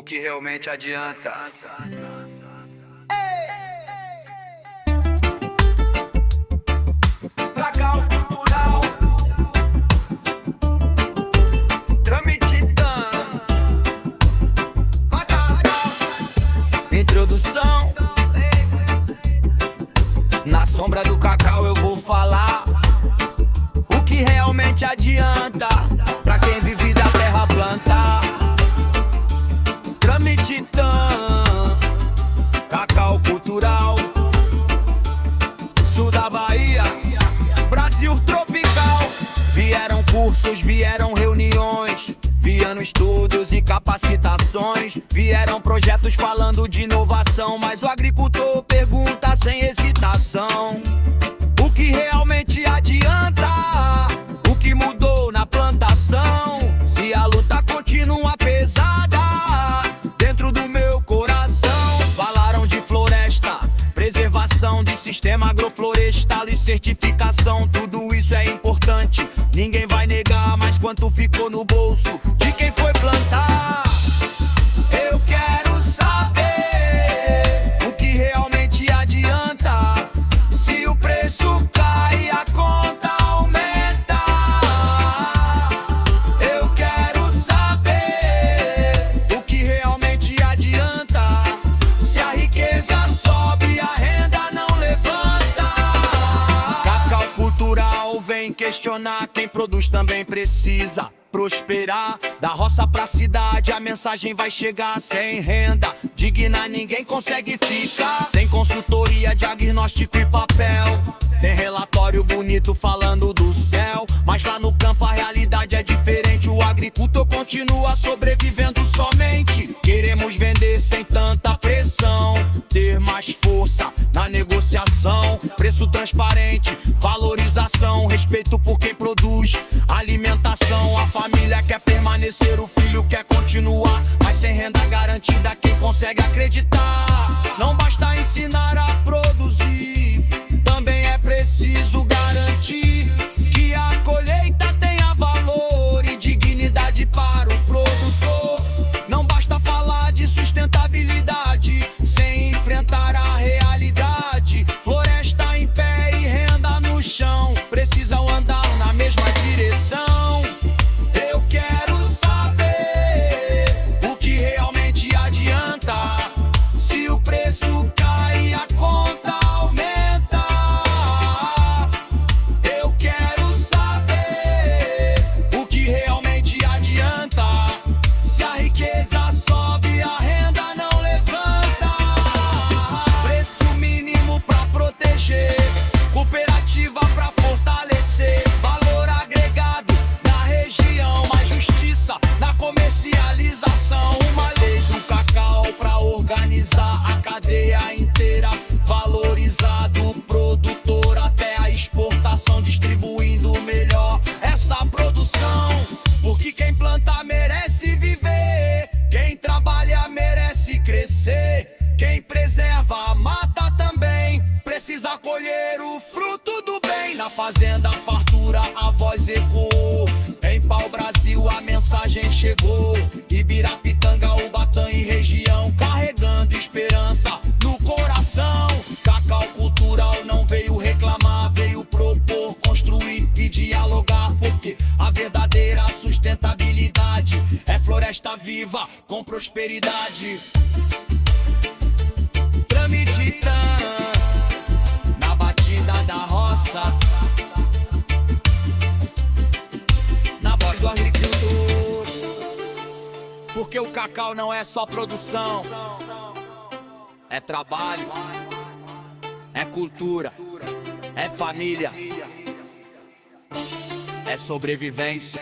o que realmente adianta. Cacau cultural, tramititando. Introdução. Na sombra do cacau eu vou falar o que realmente adianta pra quem vive da terra plantar. Tramititã, cacau cultural, sul da Bahia, Brasil tropical. Vieram cursos, vieram reuniões, vieram estudos e capacitações, vieram projetos falando de inovação, mas o agricultor pergunta sem hesitação: o que realmente adianta? O que mudou na plantação? Se a luta continua pesada dentro do meu coração. Falaram de floresta, preservação de sistema agroflorestal e certificação. Tudo isso é importante, ninguém vai negar, mas quanto ficou no bolso de quem foi plantar? Eu quero saber o que realmente adianta. Se o preço cai, a conta aumenta. Eu quero saber o que realmente adianta. Se a riqueza sobe, a renda não levanta. Cacau cultural vem questionar, quem produz também precisa prosperar. Da roça pra cidade a mensagem vai chegar. Sem renda digna ninguém consegue ficar. Tem consultoria, diagnóstico e papel, tem relatório bonito falando do céu, mas lá no campo a realidade é diferente. O agricultor continua sobrevivendo somente. Queremos vender sem tanta pressão, ter mais força na negociação, preço transparente, valorização, respeito por quem produz, alimentação. A família quer permanecer, o filho quer continuar, mas sem renda garantida quem consegue acreditar? Não basta ensinar a produzir, também é preciso garantir que a colheita tenha valor e dignidade para o produtor. Não basta falar de sustentabilidade sem enfrentar a realidade. Floresta em pé e renda no chão precisam andar na mesma direção. Eu quero saber o que realmente adianta. Se o preço cai, a conta aumenta. Eu quero saber o que realmente adianta. Se a riqueza sobe, a renda não levanta. Preço mínimo pra proteger, cooperativa pra fortalecer, valor agregado na região, mais justiça na comercialização. Uma lei do cacau pra organizar a cadeia inteira, valorizado o produtor até a exportação, distribuindo melhor essa produção. Porque quem planta merece viver, quem trabalha merece crescer, quem preserva a mata também precisa colher o fruto do bem. Na fazenda fartura a voz ecoou, em pau-brasil a mensagem chegou. Ibirapitanga, Ubatã e região carregando esperança no coração. Cacau cultural não veio reclamar, veio propor, construir e dialogar, porque a verdadeira sustentabilidade é floresta viva com prosperidade. Tramititã, na batida da roça, na voz do agricultor. Porque o cacau não é só produção, é trabalho, é cultura, é família, é sobrevivência.